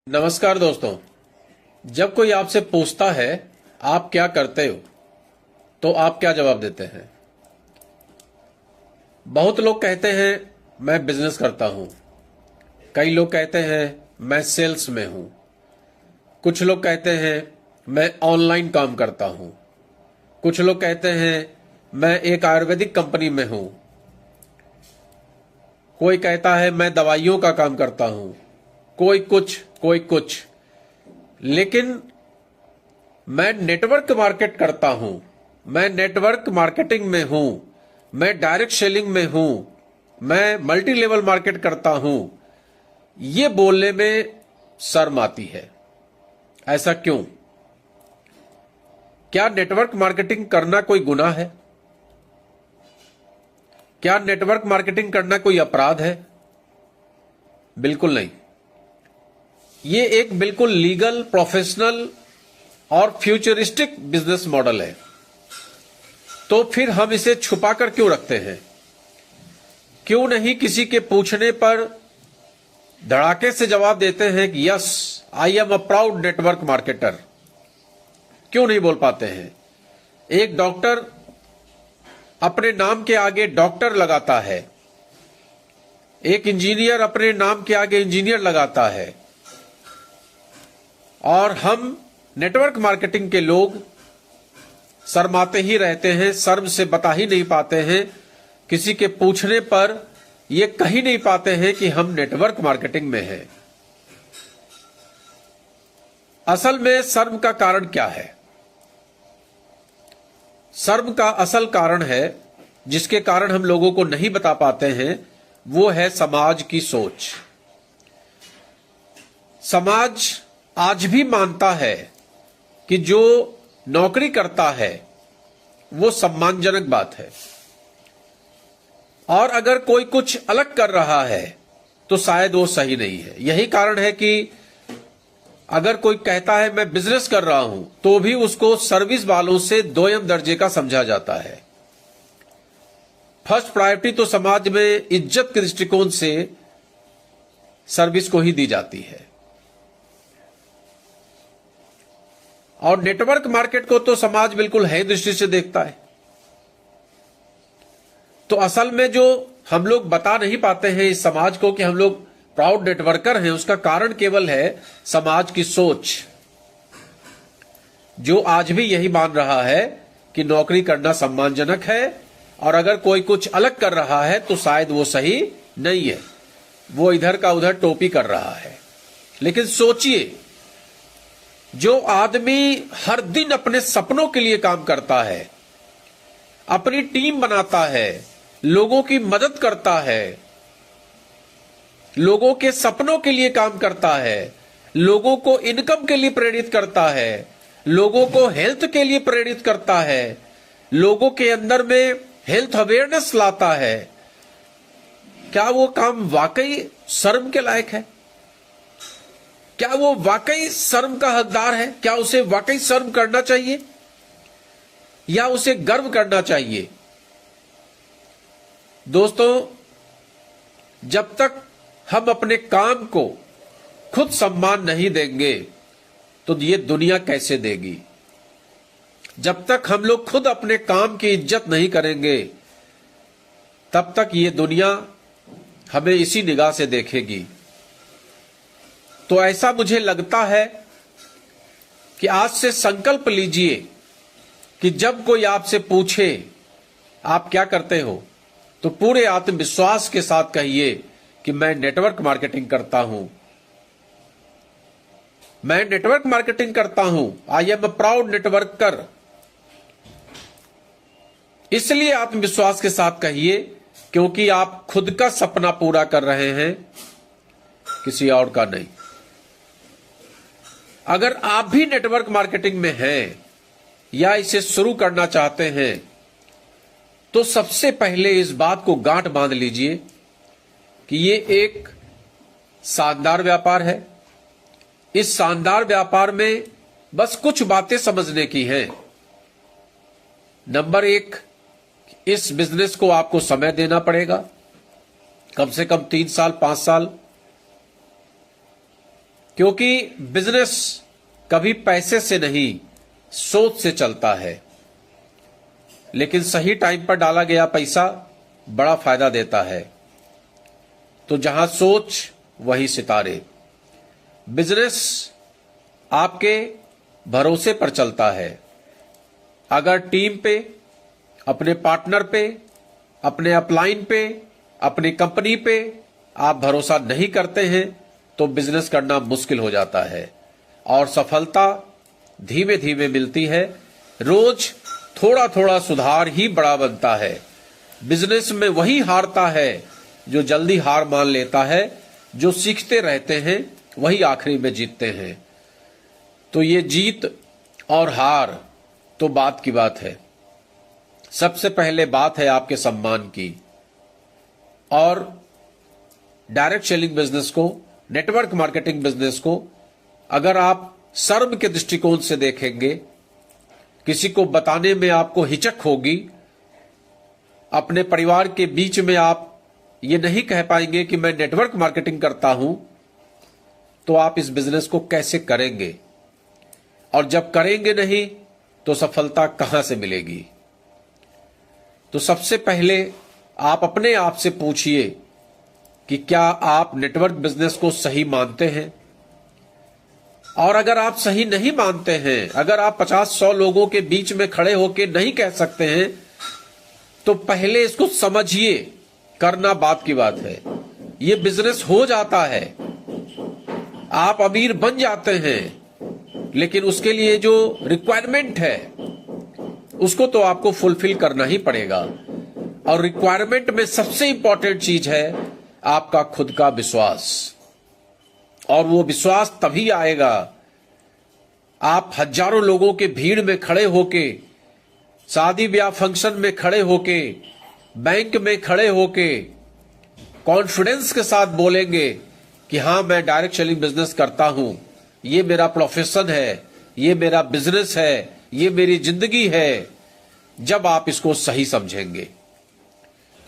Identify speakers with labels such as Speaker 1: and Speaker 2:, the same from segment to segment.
Speaker 1: नमस्कार दोस्तों। जब कोई आपसे पूछता है आप क्या करते हो तो आप क्या जवाब देते हैं? बहुत लोग कहते हैं मैं बिजनेस करता हूं, कई लोग कहते हैं मैं सेल्स में हूं, कुछ लोग कहते हैं मैं ऑनलाइन काम करता हूं, कुछ लोग कहते हैं मैं एक आयुर्वेदिक कंपनी में हूं, कोई कहता है मैं दवाइयों का काम करता हूं, कोई कुछ। लेकिन मैं नेटवर्क मार्केट करता हूं, मैं नेटवर्क मार्केटिंग में हूं, मैं डायरेक्ट सेलिंग में हूं, मैं मल्टी लेवल मार्केट करता हूं, ये बोलने में शर्म आती है। ऐसा क्यों? क्या नेटवर्क मार्केटिंग करना कोई गुनाह है? क्या नेटवर्क मार्केटिंग करना कोई अपराध है? बिल्कुल नहीं। ये एक बिल्कुल लीगल, प्रोफेशनल और फ्यूचरिस्टिक बिजनेस मॉडल है। तो फिर हम इसे छुपाकर क्यों रखते हैं? क्यों नहीं किसी के पूछने पर धड़ाके से जवाब देते हैं कि yes I am a proud network marketer? क्यों नहीं बोल पाते हैं? एक डॉक्टर अपने नाम के आगे डॉक्टर लगाता है, एक इंजीनियर अपने नाम के आगे इंजीनियर लगाता है, और हम नेटवर्क मार्केटिंग के लोग शर्माते ही रहते हैं, शर्म से बता ही नहीं पाते हैं, किसी के पूछने पर ये कह ही नहीं पाते हैं कि हम नेटवर्क मार्केटिंग में हैं। असल में शर्म का कारण क्या है? शर्म का असल कारण है, जिसके कारण हम लोगों को नहीं बता पाते हैं, वो है समाज की सोच। समाज आज भी मानता है कि जो नौकरी करता है वो सम्मानजनक बात है, और अगर कोई कुछ अलग कर रहा है तो शायद वो सही नहीं है। यही कारण है कि अगर कोई कहता है मैं बिजनेस कर रहा हूं तो भी उसको सर्विस वालों से दोयम दर्जे का समझा जाता है। फर्स्ट प्रायोरिटी तो समाज में इज्जत के दृष्टिकोण से सर्विस को ही दी जाती है, और नेटवर्क मार्केट को तो समाज बिल्कुल है दृष्टि से देखता है। तो असल में जो हम लोग बता नहीं पाते हैं इस समाज को कि हम लोग प्राउड नेटवर्कर हैं, उसका कारण केवल है समाज की सोच, जो आज भी यही मान रहा है कि नौकरी करना सम्मानजनक है, और अगर कोई कुछ अलग कर रहा है तो शायद वो सही नहीं है, वो इधर का उधर टोपी कर रहा है। लेकिन सोचिए, जो आदमी हर दिन अपने सपनों के लिए काम करता है, अपनी टीम बनाता है, लोगों की मदद करता है, लोगों के सपनों के लिए काम करता है, लोगों को इनकम के लिए प्रेरित करता है, लोगों को हेल्थ के लिए प्रेरित करता है, लोगों के अंदर में हेल्थ अवेयरनेस लाता है, क्या वो काम वाकई शर्म के लायक है? क्या वो वाकई शर्म का हकदार है? क्या उसे वाकई शर्म करना चाहिए या उसे गर्व करना चाहिए? दोस्तों, जब तक हम अपने काम को खुद सम्मान नहीं देंगे तो ये दुनिया कैसे देगी? जब तक हम लोग खुद अपने काम की इज्जत नहीं करेंगे तब तक ये दुनिया हमें इसी निगाह से देखेगी। तो ऐसा मुझे लगता है कि आज से संकल्प लीजिए कि जब कोई आपसे पूछे आप क्या करते हो तो पूरे आत्मविश्वास के साथ कहिए कि मैं नेटवर्क मार्केटिंग करता हूं, मैं नेटवर्क मार्केटिंग करता हूं, I am a proud networker. इसलिए आत्मविश्वास के साथ कहिए क्योंकि आप खुद का सपना पूरा कर रहे हैं, किसी और का नहीं। अगर आप भी नेटवर्क मार्केटिंग में हैं या इसे शुरू करना चाहते हैं तो सबसे पहले इस बात को गांठ बांध लीजिए कि ये एक शानदार व्यापार है। इस शानदार व्यापार में बस कुछ बातें समझने की हैं। नंबर 1, इस बिजनेस को आपको समय देना पड़ेगा, कम से कम 3 साल 5 साल। क्योंकि बिजनेस कभी पैसे से नहीं, सोच से चलता है। लेकिन सही टाइम पर डाला गया पैसा बड़ा फायदा देता है। तो जहां सोच वहीं सितारे। बिजनेस आपके भरोसे पर चलता है। अगर टीम पे, अपने पार्टनर पे, अपने अपलाइन पे, अपनी कंपनी पे आप भरोसा नहीं करते हैं तो बिजनेस करना मुश्किल हो जाता है और सफलता धीमे धीमे मिलती है। रोज थोड़ा थोड़ा सुधार ही बड़ा बनता है। बिजनेस में वही हारता है जो जल्दी हार मान लेता है। जो सीखते रहते हैं वही आखिरी में जीतते हैं। तो ये जीत और हार तो बात की बात है। सबसे पहले बात है आपके सम्मान की। और डायरेक्ट सेलिंग बिजनेस को, नेटवर्क मार्केटिंग बिजनेस को अगर आप शर्म के दृष्टिकोण से देखेंगे, किसी को बताने में आपको हिचक होगी, अपने परिवार के बीच में आप ये नहीं कह पाएंगे कि मैं नेटवर्क मार्केटिंग करता हूं, तो आप इस बिजनेस को कैसे करेंगे? और जब करेंगे नहीं तो सफलता कहां से मिलेगी? तो सबसे पहले आप अपने आप से पूछिए कि क्या आप नेटवर्क बिजनेस को सही मानते हैं? और अगर आप सही नहीं मानते हैं, अगर आप 50-100 लोगों के बीच में खड़े होकर नहीं कह सकते हैं, तो पहले इसको समझिए। करना बात की बात है। ये बिजनेस हो जाता है, आप अमीर बन जाते हैं, लेकिन उसके लिए जो रिक्वायरमेंट है उसको तो आपको फुलफिल करना ही पड़ेगा। और रिक्वायरमेंट में सबसे इंपॉर्टेंट चीज है आपका खुद का विश्वास। और वो विश्वास तभी आएगा आप हजारों लोगों के भीड़ में खड़े होके, शादी ब्याह फंक्शन में खड़े होके, बैंक में खड़े होके कॉन्फिडेंस के साथ बोलेंगे कि हां, मैं डायरेक्ट सेलिंग बिजनेस करता हूं, ये मेरा प्रोफेशन है, ये मेरा बिजनेस है, ये मेरी जिंदगी है। जब आप इसको सही समझेंगे।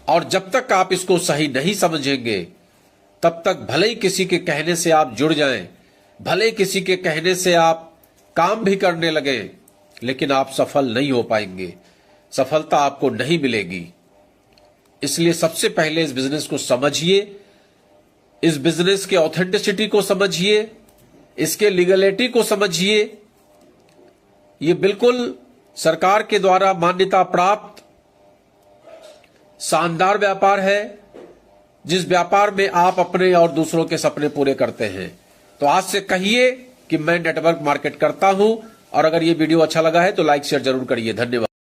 Speaker 1: और जब तक आप इसको सही नहीं समझेंगे तब तक भले ही किसी के कहने से आप जुड़ जाएं, भले किसी के कहने से आप काम भी करने लगें, लेकिन आप सफल नहीं हो पाएंगे, सफलता आपको नहीं मिलेगी। इसलिए सबसे पहले इस बिजनेस को समझिए, इस बिजनेस के ऑथेंटिसिटी को समझिए, इसके लीगलिटी को समझिए। ये बिल्कुल सरकार के द्वारा मान्यता प्राप्त शानदार व्यापार है, जिस व्यापार में आप अपने और दूसरों के सपने पूरे करते हैं। तो आज से कहिए कि मैं नेटवर्क मार्केट करता हूं। और अगर ये वीडियो अच्छा लगा है तो लाइक शेयर जरूर करिए। धन्यवाद।